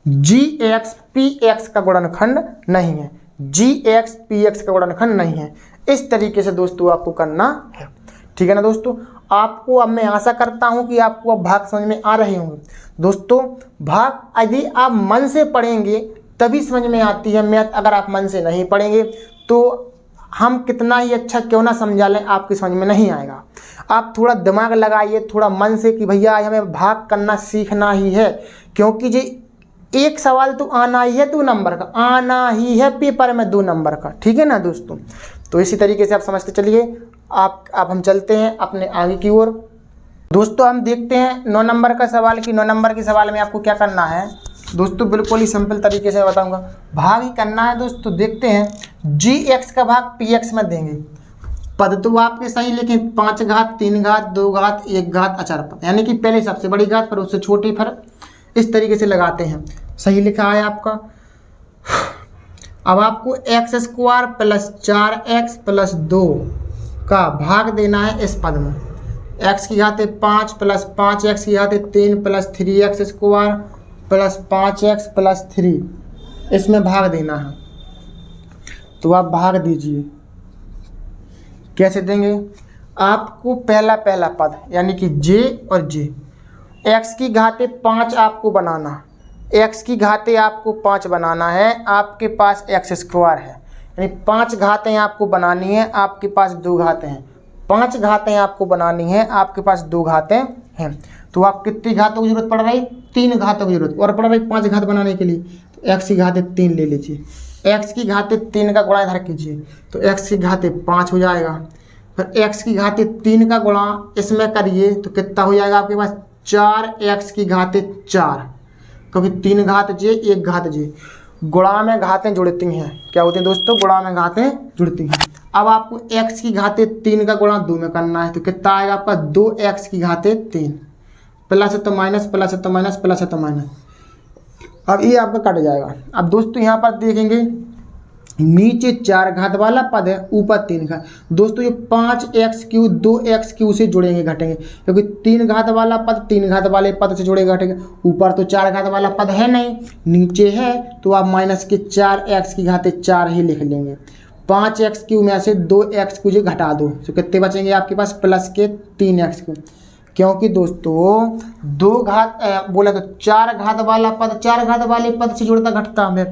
जी एक्स पी एक्स का गुणनखंड नहीं है, जी एक्स पी एक्स का गुणनखंड नहीं है। इस तरीके से दोस्तों आपको करना है, ठीक है ना दोस्तों। आपको अब मैं आशा करता हूं कि आपको अब भाग समझ में आ रहे होंगे दोस्तों। भाग यदि आप मन से पढ़ेंगे तभी समझ में आती है मैथ, अगर आप मन से नहीं पढ़ेंगे तो हम कितना ही अच्छा क्यों ना समझा लें, आपकी समझ में नहीं आएगा। आप थोड़ा दिमाग लगाइए, थोड़ा मन से कि भैया आज हमें भाग करना सीखना ही है, क्योंकि जी एक सवाल तो आना ही है 2 नंबर का, आना ही है पेपर में 2 नंबर का, ठीक है ना दोस्तों। तो इसी तरीके से आप समझते चलिए। आप हम चलते हैं अपने आगे की ओर। दोस्तों हम देखते हैं 9 नंबर का सवाल कि 9 नंबर के सवाल में आपको क्या करना है दोस्तों। बिल्कुल ही सिंपल तरीके से बताऊंगा, भाग ही करना है दोस्तों। देखते हैं जी एक्स का भाग पी एक्स में देंगे, पद तो आपके सही लेकिन 5 घात 3 घात 2 घात 1 घात अचर पद, यानी कि पहले सबसे बड़ी घात पर उससे छोटी, फिर इस तरीके से लगाते हैं। सही लिखा है आपका। अब आपको x square plus 4x plus 2 का भाग देना है इस पद में। एक्स की घाते 5 प्लस 5x की घाते 3 plus 3x square plus 5x plus 3, इसमें भाग देना है। तो आप भाग दीजिए, कैसे देंगे, आपको पहला पद यानी कि j और j, x की घाते 5 आपको बनाना, x की घाते आपको 5 बनाना है, आपके पास x स्क्वायर है, यानी 5 घातें आपको बनानी है, आपके पास 2 घातें हैं। 5 घातें आपको बनानी है, आपके पास 2 घातें हैं। तो आप कितनी घातों की जरूरत पड़ रही, 3 घातों की जरूरत और पड़ रही 5 घात बनाने के लिए। तो x की घाते 3 ले लीजिए, x की घाते 3 का गुणा इधर कीजिए तो x की घाते 5 हो जाएगा। फिर x की घात 3 का गुणा इसमें करिए तो कितना हो जाएगा आपके पास 4x की घात 4, क्योंकि 3 घात j 1 घात j, गुणा में घातें जुड़ती हैं। क्या होती हैं दोस्तों? गुणा में घातें जुड़ती हैं। अब आपको x की घात 3 का गुणा 2 में करना है तो कितना आएगा आपका 2x की घात 3, प्लस है तो माइनस, प्लस है तो माइनस, प्लस है तो माइनस। अब ये आपका कट जाएगा। अब दोस्तों यहाँ पर देखेंगे नीचे 4 घात वाला पद है, ऊपर 3 घात। दोस्तों ये 5x³ 2x³ से जुड़ेंगे घटेंगे, क्योंकि 3 घात वाला पद 3 घात वाले पद से जुड़ेगा घटेगा। ऊपर तो 4 घात वाला पद है नहीं, नीचे है, तो आप माइनस के 4x की घात 4 ही लिख लेंगे। 5x³ में से 2x³ घटा दो तो कितने बचेंगे आपके पास? प्लस के 3x³, क्योंकि दोस्तों 2 घात बोला तो 4 घात वाला पद 4 घात वाले पद से जुड़ता घटता है,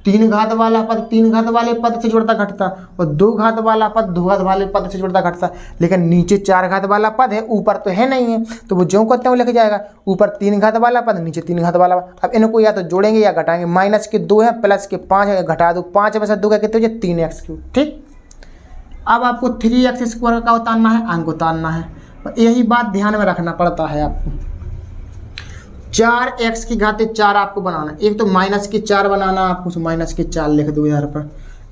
3 घात वाला पद 3 घात वाले पद से जुड़ता घटता, और 2 घात वाला पद 2 घात वाले पद से जुड़ता घटता। लेकिन नीचे 4 घात वाला पद है, ऊपर तो है नहीं है, तो वो जो कहते हैं वो लिख जाएगा। ऊपर 3 घात वाला पद, नीचे 3 घात वाला पद। अब इनको या तो जोड़ेंगे या घटाएंगे। माइनस के 2 है, प्लस के 5 है, घटा दो। 5 में से 2 का कितने हो जाए? 3x³। ठीक, अब आपको 3x² का उतारना है, अंक उतारना है। यही बात ध्यान में रखना पड़ता है आपको। 4x की घात 4 आपको बनाना, एक तो माइनस के 4 बनाना, आपको तो माइनस के 4 लिख दो यहाँ पर।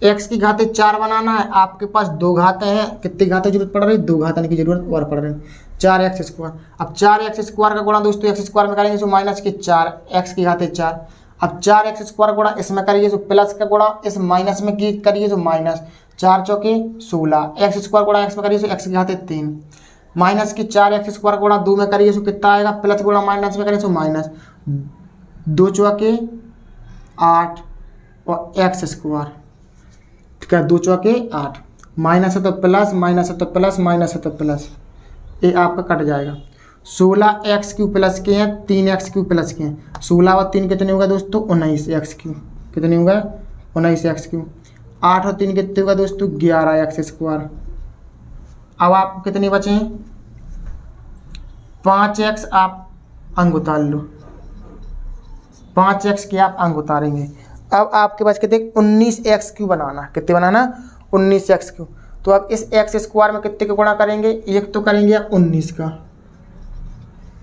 x की घात 4 बनाना है, आपके पास 2 घातें हैं, कितनी घातें जरूरत पड़ रही? 2 घातन की जरूरत और पड़ रही है। 4x²। अब 4x² का गुणा दोस्तों x² में करेंगे तो माइनस के 4 x की घात 4। अब 4x² गुणा इसमें करिए तो प्लस का गुणा इस माइनस में करिए तो माइनस, 4 चौके 16, x² गुणा x में करिए तो x की घात 3, माइनस के 4x² गुणा 2 में करिए तो कितना आएगा? प्लस गुणा माइनस में करिए तो माइनस, 2 चौके 8 और x², ठीक है, 2 चौके 8, माइनस है तो प्लस, माइनस है तो प्लस, माइनस है तो प्लस, ये आपका कट जाएगा। 16x³ प्लस के हैं, 3x³ प्लस के हैं, 16 और 3 कितने होगा दोस्तों? 19x³। कितने होगा? 19x³। 8 और 3 कितने होगा दोस्तों? 11x²। अब आपको कितने बचे हैं? 5x आप अंक उतार लो, 5x के आप अंक उतारेंगे। अब आपके पास कितने? 19x³ बनाना। कितने बनाना? 19x³। तो अब इस x² में कितने का गुणा करेंगे? एक तो करेंगे 19 का,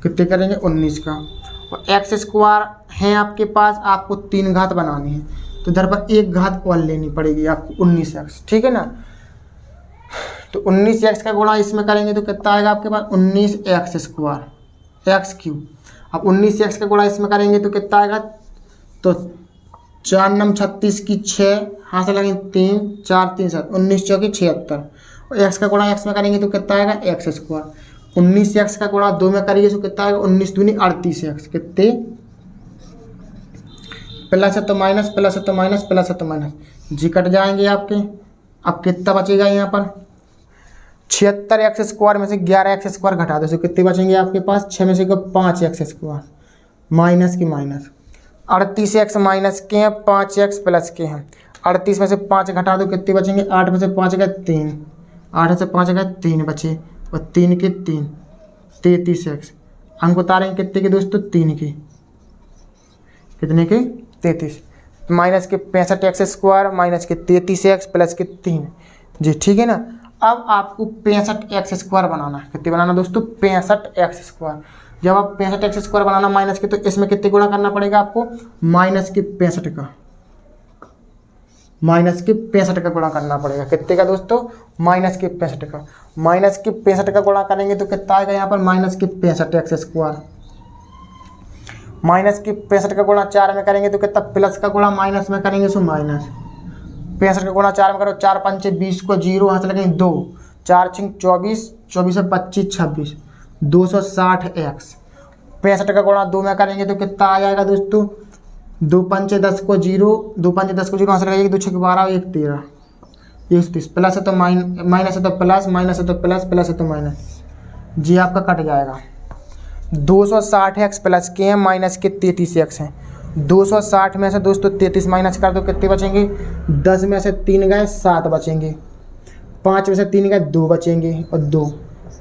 कितने करेंगे? 19 का। और x² है आपके पास, आपको 3 घात बनानी है, तो इधर पर 1 घात और लेनी पड़ेगी आपको, 19x, ठीक है ना। तो 19x का गुणा इसमें करेंगे तो कितना आएगा आपके पास? 19x² x³। अब 19x का गुणा इसमें करेंगे तो कितना आएगा? तो 4 9 36 की 6, हाथ से लगेंगे 3 4 3 7, 19 चौकी 76, और x का गुणा x में करेंगे तो कितना आएगा? x²। 19x का गुणा 2 में करिए तो कितना आएगा? 19 दूनी 38x, कितने? प्लस है तो माइनस, प्लस है तो माइनस, प्लस है तो माइनस, जी कट जाएंगे आपके। अब कितना बचेगा यहाँ पर? 76x² में से 11x² घटा दो तो कितने बचेंगे आपके पास? 6 में से 5x², माइनस की माइनस, 38x माइनस के हैं, 5x प्लस के हैं। 38 में से 5 घटा दो कितने बचेंगे? 8 में से 5 गए 3, 8 से 5 गए 3 बचे, और 3 के 3, 33x। अंक उतारेंगे कितने के दोस्तों? 3 के, कितने के? 33। माइनस के 65x² माइनस के 33x प्लस के 3, जी ठीक है ना। अब आपको 65x² बनाना है। कितने बनाना दोस्तों? 65x²। जब आप 65x² बनाना माइनस के, तो इसमें कितने गुणा करना पड़ेगा आपको? माइनस के 65 का, माइनस के 65 का गुणा करना पड़ेगा। कितने का दोस्तों? माइनस के 65 का। माइनस के 65 का गुणा करेंगे तो कितना आएगा यहाँ पर? माइनस के 65x²। माइनस के 65 का गुणा 4 में करेंगे तो कितना? प्लस का गुणा माइनस में करेंगे तो माइनस, 65 का गुणा 4 में करो, 4 पंचे 20 को 0 हाथ लगेंगे 2, 4 छिंग 24, 24 से 25 26, 260x। 65 का गुणा 2 में करेंगे तो कितना आ जाएगा दोस्तों? 2 पंचे 10 को 0, 2 पंचे 10 को 0 हाथ लगेगा, 2 6 12, 1 13, 130। प्लस है तो माइनस है तो प्लस, माइनस है तो प्लस, प्लस है तो माइनस, जी आपका कट जाएगा। 260x प्लस के हैं, माइनस के 33x हैं। 260 में से दोस्तों 33 माइनस कर दो, कितने बचेंगे? 10 में से 3 गए 7 बचेंगे, 5 में से 3 गए 2 बचेंगे, और 2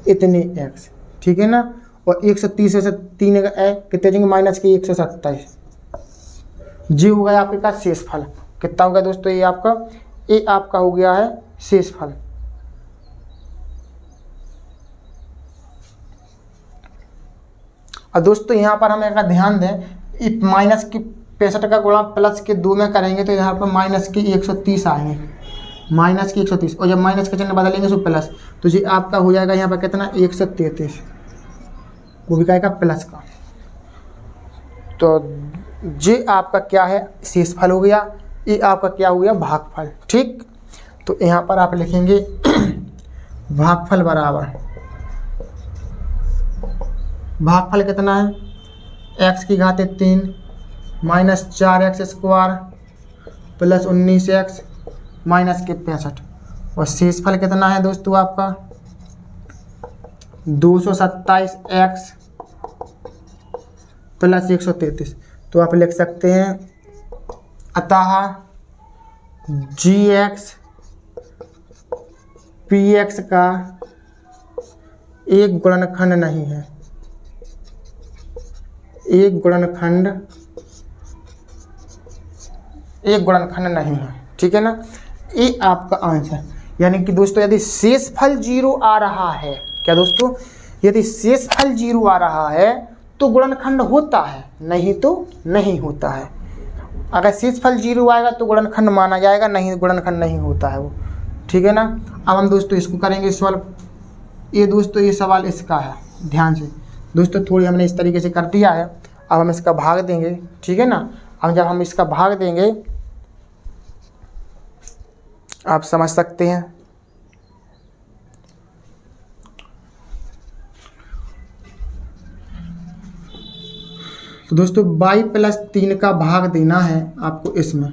इतने x, ठीक है ना। और 130 में से 3 गए कितने बचेंगे? माइनस के 127, जी हो गया आपके पास शेष फल। कितना हो गया दोस्तों? ये आपका हो गया है शेष फल। और दोस्तों यहाँ पर हम अगर ध्यान दें, माइनस की 65 का गुणा प्लस के 2 में करेंगे तो यहाँ पर माइनस की 130 आएंगे, माइनस की 130, और जब माइनस का चिन्ह बदलेंगे तो प्लस, तो जी आपका हो जाएगा यहाँ पर कितना 133, वो भी कहेगा प्लस का। तो जी आपका क्या है शेषफल हो गया, ये आपका क्या हो गया भागफल। ठीक, तो यहाँ पर आप लिखेंगे भागफल बराबर, भागफल कितना है x की घात 3 minus 4x square plus 19x minus के 65, और शेषफल कितना है दोस्तों आपका 227x प्लस 133। तो आप लिख सकते हैं अतः gx px का एक गुणनखंड नहीं है, एक गुणनखंड नहीं है। ठीक है ना, ये आपका आंसर। यानी कि दोस्तों यदि शेषफल 0 आ रहा है, क्या दोस्तों, यदि शेषफल 0 आ रहा है तो गुणनखंड होता है, नहीं तो नहीं होता है। अगर शेषफल 0 आएगा तो गुणनखंड माना जाएगा, नहीं गुणनखंड नहीं होता है वो। ठीक है ना, अब हम दोस्तों इसको करेंगे सॉल्व। ये दोस्तों ये सवाल इसका है, ध्यान से दोस्तों, थोड़ी हमने इस तरीके से कर दिया है। अब हम इसका भाग देंगे। ठीक है ना, अब जब हम इसका भाग देंगे आप समझ सकते हैं। तो दोस्तों y प्लस 3 का भाग देना है आपको इसमें,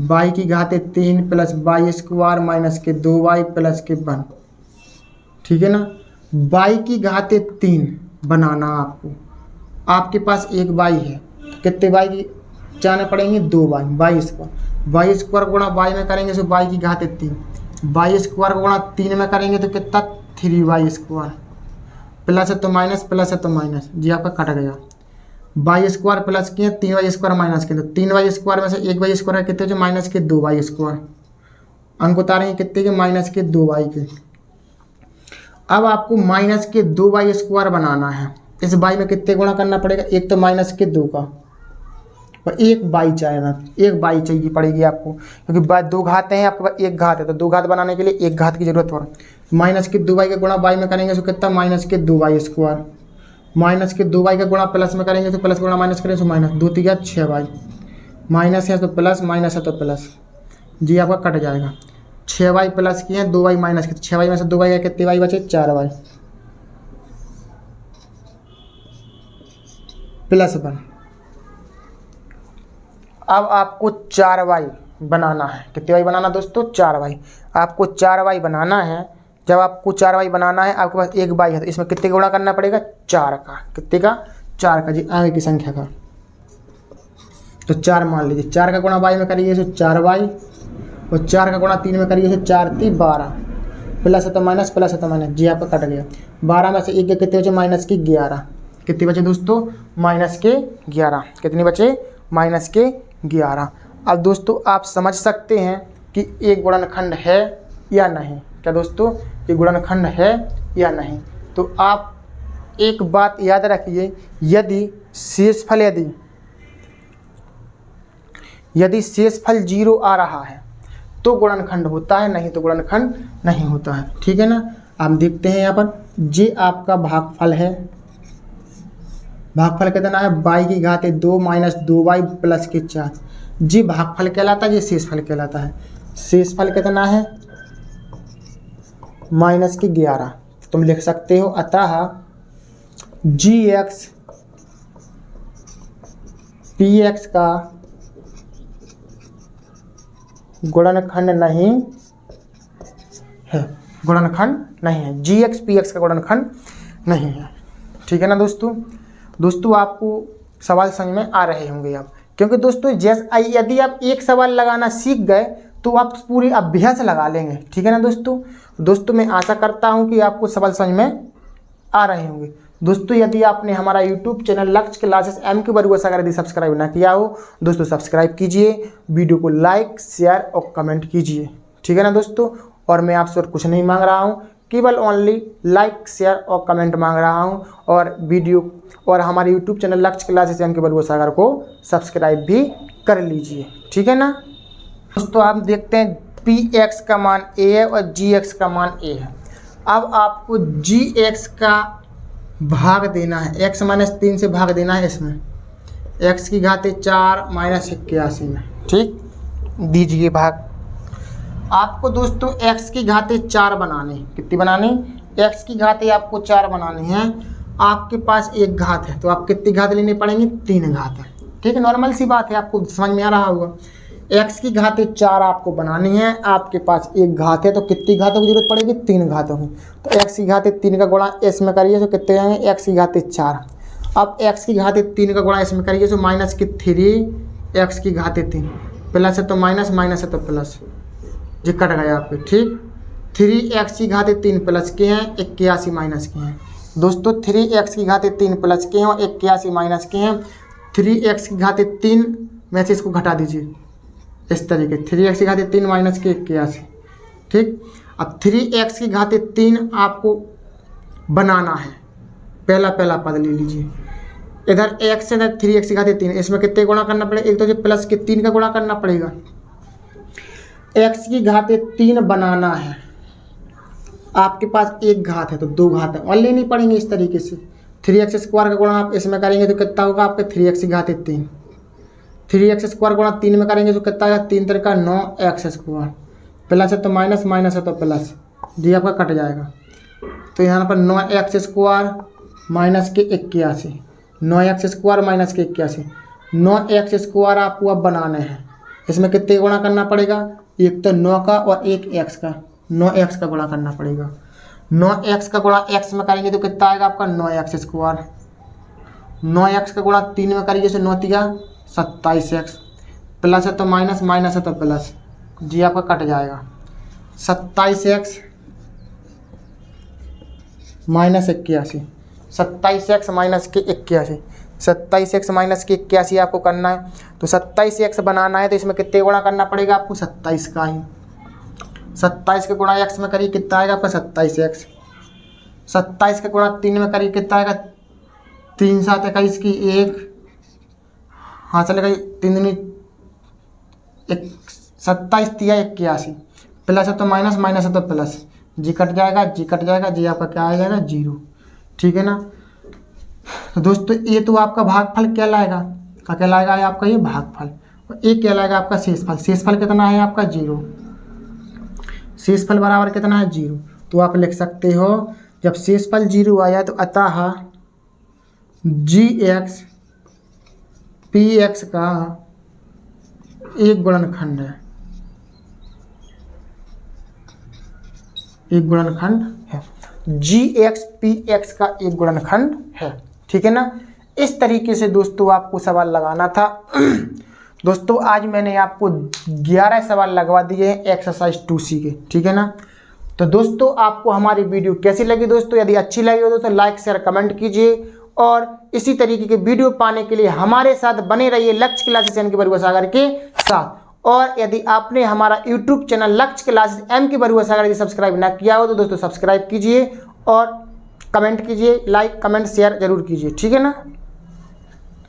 y की घात 3 प्लस वाई स्क्वायर माइनस के 2y प्लस के 1। ठीक है ना, y की घात 3 बनाना आपको, आपके पास एक y है तो कितने y की जाने पड़ेंगे 2y, वाई स्क्वायर गुणा y में करेंगे तो y की घात 3, वाई स्क्वायर गुणा 3 में करेंगे तो कितना 3y स्क्वायर, प्लस है तो माइनस, प्लस है तो माइनस, जी आपका कट गया। वाई स्क्वायर प्लस किए 3y स्क्वायर माइनस किए, तो 3y स्क्वायर में से 1y स्क्वायर कितने जो माइनस के 2y स्क्वायर, अंक उतारेंगे कितने के माइनस के 2y के। अब आपको माइनस के 2y स्क्वायर बनाना है, इस y में कितने गुणा करना पड़ेगा, एक तो माइनस के 2 का और एक y चाहिए, एक y चाहिए पड़ेगी आपको, क्योंकि 2 घात हैं आपके पास, एक घात है तो 2 घात बनाने के लिए एक घात की जरूरत पड़े। माइनस के 2y का गुणा y में करेंगे तो कितना माइनस के 2y स्क्वायर, माइनस के 2y का गुणा प्लस में करेंगे तो प्लस गुणा माइनस करेंगे तो माइनस, 2 3 6y, माइनस है तो प्लस, माइनस है तो प्लस, जी आपका कट जाएगा। 6y प्लस किए 2y माइनस किए, 6y में से 2y का कितने y बचे 4y प्लस 1। अब आपको 4y बनाना है, कितने y बनाना दोस्तों 4y, आपको 4y बनाना है। जब आपको 4y बनाना है, आपके पास एक y है तो इसमें कितने गुणा करना पड़ेगा 4 का, कितने का 4 का, जी आगे की संख्या का, तो 4 मान लीजिए। 4 का गुणा y में करिए तो 4y, और 4 का गुणा 3 में करिए तो 4 3 12, प्लस है तो माइनस, प्लस है तो माइनस, जी आपका कट गया। 12 में से 1 कितने बचे माइनस के 11, कितने बचे दोस्तों माइनस के 11, कितने बचे माइनस के 11। अब दोस्तों आप समझ सकते हैं कि एक गुणनखंड है या नहीं, क्या दोस्तों ये गुणनखंड है या नहीं। तो आप एक बात याद रखिए, यदि शेषफल 0 आ रहा है तो गुणनखंड होता है, नहीं तो गुणनखंड नहीं होता है। ठीक है ना, आप देखते हैं यहाँ पर जे आपका भागफल है, भागफल कितना है y की घात 2 माइनस 2y प्लस के 4, जी भागफल कहलाता है, ये शेषफल कहलाता है। शेषफल कितना है माइनस की 11, तुम लिख सकते हो अतः gx px का गुणनखंड नहीं है, गुणनखंड नहीं है, gx px का गुणनखंड नहीं है। ठीक है ना दोस्तों आपको सवाल समझ में आ रहे होंगे अब, क्योंकि दोस्तों यदि आप एक सवाल लगाना सीख गए तो आप पूरी अभ्यास लगा लेंगे। ठीक है ना दोस्तों मैं आशा करता हूं कि आपको सवाल समझ में आ रहे होंगे। दोस्तों यदि आपने हमारा यूट्यूब चैनल लक्ष्य क्लासेस एम के बरुआ सागर यदि सब्सक्राइब ना किया हो दोस्तों सब्सक्राइब कीजिए, वीडियो को लाइक शेयर और कमेंट कीजिए। ठीक है ना दोस्तों, और मैं आपसे और कुछ नहीं मांग रहा हूँ, केवल ओनली लाइक शेयर और कमेंट मांग रहा हूं, और वीडियो और हमारे यूट्यूब चैनल लक्ष्य क्लासेस एम के बरुआ सागर को सब्सक्राइब भी कर लीजिए, ठीक है ना। दोस्तों आप देखते हैं पी एक्स का मान ए है और जी एक्स का मान ए है। अब आपको जी एक्स का भाग देना है, x माइनस 3 से भाग देना है इसमें, x की घाते 4 माइनस 81 में, ठीक। दीजिए भाग। आपको दोस्तों x की घाते 4 बनानी, कितनी बनानी, x की घाते आपको 4 बनानी है। आपके पास एक घात है तो आप कितनी घात लेनी पड़ेंगी, 3 घात है, ठीक है। नॉर्मल सी बात है, आपको समझ में आ रहा होगा। x की घाते 4 आपको बनानी है, आपके पास एक घात है तो कितनी घातों की जरूरत पड़ेगी, 3 घातों की। तो x की घाते 3 का गुणा s में करिए तो कितने आएंगे, x की घाते 4। अब x की घाते 3 का गुणा s में करिए तो माइनस की 3 x की घाते 3, प्लस है तो माइनस, माइनस है तो प्लस, जी कट गया आपके, ठीक। 3x की घाते 3 प्लस के हैं, 81 माइनस के हैं। दोस्तों 3x की घाते 3 प्लस के हैं और 81 माइनस के हैं। 3x की घाते 3 में से इसको घटा दीजिए इस तरीके, 3x की घाते 3 माइनस के 81, ठीक। अब 3x की घाते 3 आपको बनाना है, पहला पद ले लीजिए। इधर x है, इधर 3x की घाते 3, इसमें कितने गुणा करना पड़ेगा, एक तो जो प्लस के 3 का गुणा करना पड़ेगा। x की घाते 3 बनाना है, आपके पास एक घात है तो 2 घात है और लेनी पड़ेंगे इस तरीके से। 3x स्क्वायर का गुणा आप इसमें करेंगे तो कितना होगा आपके 3x की घाते 3, 3x स्क्वायर गुणा 3 में करेंगे तो कितना आएगा, 3 3 का 9x स्क्वायर, प्लस है तो माइनस, माइनस है तो प्लस, जी आपका कट जाएगा। तो यहाँ पर 9x स्क्वायर माइनस के 81, 9x स्क्वायर माइनस के 81, 9x स्क्वायर आपको अब बनाने हैं। इसमें कितने गुणा करना पड़ेगा, एक तो 9 का और एक x का, 9x का गुणा करना पड़ेगा। 9x का गुणा x में करेंगे तो कितना आएगा आपका 9x स्क्वायर, 9x का गुणा 3 में करिए तो 9 3 27x, प्लस है तो माइनस, माइनस है तो प्लस, जी आपका कट जाएगा। 27x माइनस 81, 27x माइनस के 81, 27x माइनस के 81 आपको करना है। तो 27x बनाना है तो इसमें कितने गुणा करना पड़ेगा आपको, 27 का ही। 27 का गुणा x में करिए कितना आएगा आपका 27x, 27 का गुणा 3 में करिए कितना आएगा, 3 7 21 की 1, हाँ चलेगा 3 दूनी 27 3 81, प्लस है तो माइनस, माइनस है तो प्लस, जी कट जाएगा, जी कट जाएगा, जी आपका क्या आ जाएगा 0, ठीक है ना। तो दोस्तों ये तो आपका भागफल क्या लाएगा, क्या लाएगा आपका ये भागफल, और ये क्या लाएगा आपका शेषफल। शेषफल कितना है आपका 0, शेषफल बराबर कितना है 0। तो आप लिख सकते हो जब शेषफल 0 आया तो अतः gx px का एक गुणनखंड है, एक गुणनखंड है, gx px का एक गुणनखंड है, ठीक है ना। इस तरीके से दोस्तों आपको सवाल लगाना था। दोस्तों आज मैंने आपको 11 सवाल लगवा दिए हैं एक्सरसाइज 2C के, ठीक है ना। तो दोस्तों आपको हमारी वीडियो कैसी लगी दोस्तों, यदि अच्छी लगी हो तो लाइक शेयर कमेंट कीजिए, और इसी तरीके के वीडियो पाने के लिए हमारे साथ बने रहिए लक्ष्य क्लासेस एम के बरुआ सागर के साथ। और यदि आपने हमारा यूट्यूब चैनल लक्ष्य क्लासेस एम के बरुआ सागर यदि सब्सक्राइब ना किया हो तो दोस्तों सब्सक्राइब कीजिए और कमेंट कीजिए, लाइक कमेंट शेयर जरूर कीजिए, ठीक है ना।